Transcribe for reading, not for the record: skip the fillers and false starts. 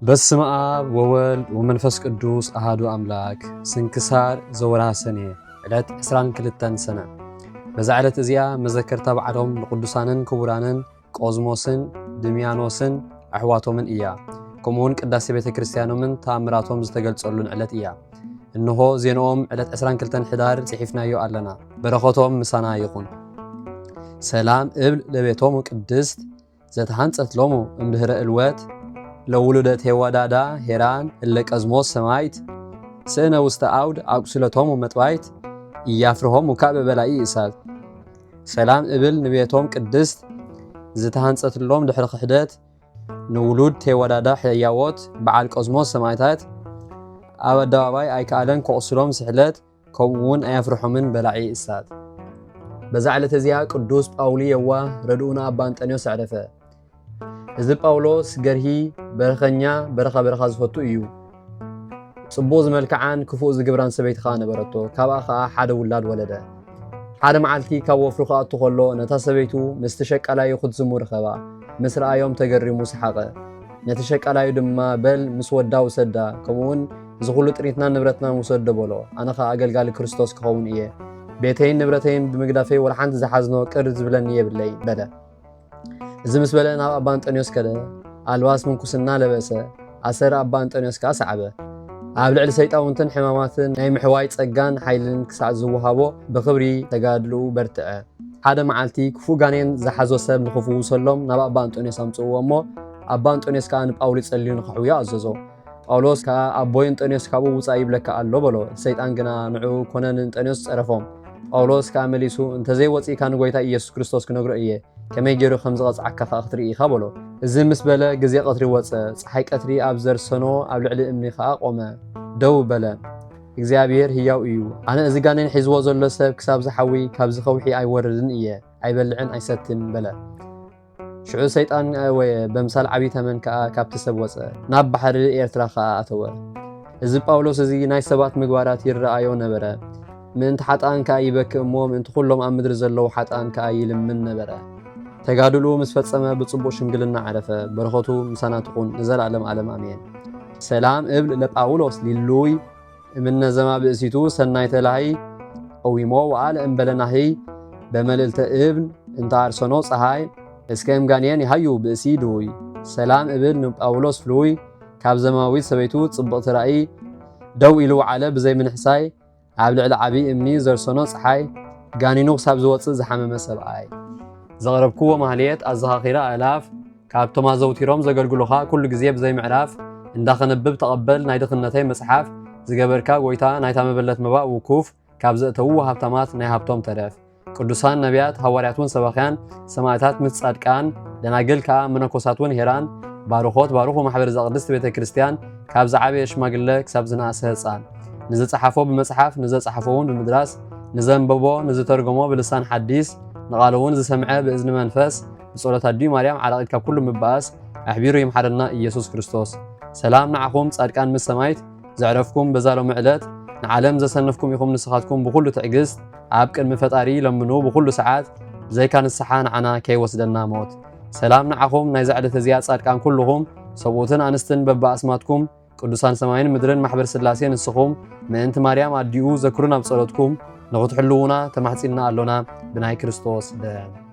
በስመ አብ ወወልድ ወመንፈስ ቅዱስ አሐዱ አምላክ። ስንክሳር ዘወርኃ ሰኔ ዕለት 22 ሰነ። በዛ ዕለት እዚያ መዘከርታ በዓሎም ንቅዱሳንን ክቡራንን ቆዝሞስን ድሚያኖስን ኣሕዋቶምን እያ። ከምኡውን ቅዳሴ ቤተ ክርስቲያኖምን ተኣምራቶም ዝተገልጸሉን ዕለት እያ። እንሆ ዜናኦም ዕለት 22 ሕዳር ጽሒፍናዮ ኣለና። በረኸቶም ምሳና ይኹን። ሰላም እብል ለቤቶሙ ቅድስት ዘተሃንጸት ሎሙ እምድህረ እልወት ለውሉደት ሄዋዳዳ ሄራን እለቀዝሞስ ሰማይት ስእነ ውስተ አውድ አቁስለቶሙ መጥባይት እያፍርሆሙ ካብ በላኢ እሳት። ሰላም እብል ንቤቶም ቅድስት ዝተሃንጸትሎም ድሕሪ ክሕደት ንውሉድ ቴወዳዳ ሕያዎት በዓል ቀዝሞስ ሰማይታት ኣብ ኣደባባይ ኣይከኣለን ከቁስሎም ስሕለት ከምኡውን ኣያፍርሖምን በላዒ እሳት። በዛ ዕለት እዚኣ ቅዱስ ጳውሊ የዋ ረድኡና ኣባ አንጦንዮስ ኣዕረፈ። እዚ ጳውሎስ ገርሂ በረኸኛ በረኻ ዝፈቱ እዩ። ጽቡቕ ዝመልክዓን ክፉእ ዝግብራን ሰበይቲ ኸኣ ነበረቶ። ካብኣ ኸኣ ሓደ ውላድ ወለደ። ሓደ መዓልቲ ካብ ወፍሩ ከኣቱ ከሎ ነታ ሰበይቱ ምስ ተሸቀላዩ ክትዝሙ ረኸባ። ምስ ረኣዮም ተገሪሙ ሰሓቐ። ነቲ ሸቀላዩ ድማ በል ምስ ወዳ ውሰዳ፣ ከምኡውን እዚ ኩሉ ጥሪትና ንብረትና ውሰዶ በሎ። ኣነ ኸ ኣገልጋሊ ክርስቶስ ክኸውን እየ። ቤተይን ንብረተይን ብምግዳፈይ ወላ ሓንቲ ዝሓዝኖ ቅር ዝብለኒ የብለይ በለ። እዚ ምስ በለ ናብ ኣባ አንጦንዮስ ከደ ኣልባስ ምንኩስና ለበሰ። ኣሰረ ኣባ አንጦንዮስ ከዓ ሰዓበ። ኣብ ልዕሊ ሰይጣውንትን ሕማማትን ናይ ምሕዋይ ጸጋን ሓይልን ክሳዕ ዝወሃቦ ብኽብሪ ተጋድልኡ በርትዐ። ሓደ መዓልቲ ክፉእ ጋኔን ዝሓዞ ሰብ ንኽፍውሰሎም ናብ ኣባ አንጦንዮስ ኣምጽእዎ እሞ ኣባ አንጦንዮስ ከዓ ንጳውሊ ጸልዩ ንኽሕውዮ ኣዘዞ። ጳውሎስ ከዓ ኣቦይ አንጦንዮስ ካብኡ ውፃእ ይብለካ ኣሎ በሎ። ሰይጣን ግና ንዑ ኮነ ንእንጦንዮስ ጸረፎም። ጳውሎስ ከዓ መሊሱ እንተዘይ ወፂእካ ንጎይታ ኢየሱስ ክርስቶስ ክነግሮ እየ ከመይ ገይሩ ከም ዝቐጽዓካ ኸ ክትርኢ ኢኻ በሎ። እዚ ምስ በለ ግዜ ቀትሪ ወፀ። ፀሓይ ቀትሪ ኣብ ዘርሰኖ ኣብ ልዕሊ እምኒ ኸኣ ቆመ ደው በለ። እግዚኣብሔር ህያው እዩ። ኣነ እዚ ጋኔን ሒዝዎ ዘሎ ሰብ ክሳብ ዝሓዊ ካብ ዝኸውሒ ኣይወርድን እየ፣ ኣይበልዕን ኣይሰትን በለ። ሽዑ ሰይጣን ወየ በምሳል ዓብይ ተመን ከዓ ካብቲ ሰብ ወፀ፣ ናብ ባሕሪ ኤርትራ ኸኣ ኣተወ። እዚ ጳውሎስ እዚ ናይ ሰባት ምግባራት ይረአዮ ነበረ። ምእንቲ ሓጣን ከዓ ይበክእ እሞ ምእንቲ ኩሎም ኣብ ምድሪ ዘለዉ ሓጣን ከዓ ይልምን ነበረ። ተጋድሉ ምስ ፈጸመ ብጽቡቕ ሽምግልና ዓረፈ። በረኸቱ ምሳና ትኹን ንዘለዓለም ዓለም ኣሜን። ሰላም እብል ለጳውሎስ ሊሉይ እምነ ዘማ ብእሲቱ ሰናይ ተላሂ ቀዊሞ ወኣለ እምበለናሂ በመልእልተ እብል እንተኣርሰኖ ፀሃይ እስከ እምጋንየን ይሃዩ ብእሲ ድውይ። ሰላም እብል ንጳውሎስ ፍሉይ ካብ ዘማዊት ሰበይቱ ጽቡቕቲ ራእይ ደው ኢሉ ወዓለ ብዘይ ምንሕሳይ ኣብ ልዕሊ ዓብይ እምኒ ዘርሰኖ ፀሓይ ጋኒኑ ክሳብ ዝወፅእ ዝሓመመ ሰብኣይ። ዘቕረብክዎ ማህልየት ኣዘኻኺራ ኣላፍ ካብቶም ኣዘውቲሮም ዘገልግሉኻ ኩሉ ግዜ ብዘይ ምዕራፍ እንዳኸነብብ ተቐበል ናይ ድኽነተይ መጽሓፍ ዝገበርካ ጎይታ ናይታ መበለት መባእ ውኩፍ ካብ ዘእተዉ ሃብታማት ናይ ሃብቶም ተረፍ። ቅዱሳን ነቢያት ሃዋርያት እውን ሰባኽያን ሰማዕታት ምስ ጻድቃን ደናግል ከዓ መነኮሳት እውን ሄራን ባርኾት ባርኹ ማሕበር ዘቅድስት ቤተ ክርስቲያን ካብ ዝዓበየ ሽማግለ ክሳብ ዝነኣሰ ህፃን ንዝፀሓፎ ብመጽሓፍ ንዘፀሓፎ እውን ብምድራስ ንዘንበቦ ንዝተርጎሞ ብልሳን ሓዲስ ንቓል እውን ዝሰምዐ ብእዝኒ መንፈስ ብጸሎት ኣድዩ ማርያም ዓላቒት ካብ ኩሉ ምባኣስ ኣሕቢሩ ይምሓረና ኢየሱስ ክርስቶስ። ሰላም ንዓኹም ጻድቃን ምስ ሰማይት ዘዕረፍኩም በዛሎም ዕለት ንዓለም ዘሰነፍኩም ኢኹም ንስኻትኩም ብኩሉ ትዕግስት ኣብ ቅድሚ ፈጣሪ ለምኑ ብኩሉ ሰዓት ዘይካ ንስሓ ንዓና ከይወስደና ሞት። ሰላም ንዓኹም ናይ ዘዕለት እዚኣ ጻድቃን ኩልኹም ሰብኡትን ኣንስትን በብኣስማትኩም ቅዱሳን ሰማይን ምድርን ማሕበር ስላሴ ንስኹም ምእንቲ ማርያም ኣድኡ ዘክሩን ኣብ ጸሎትኩም ንኽትሕልውና ተማሕጺልና ኣሎና ብናይ ክርስቶስ ደም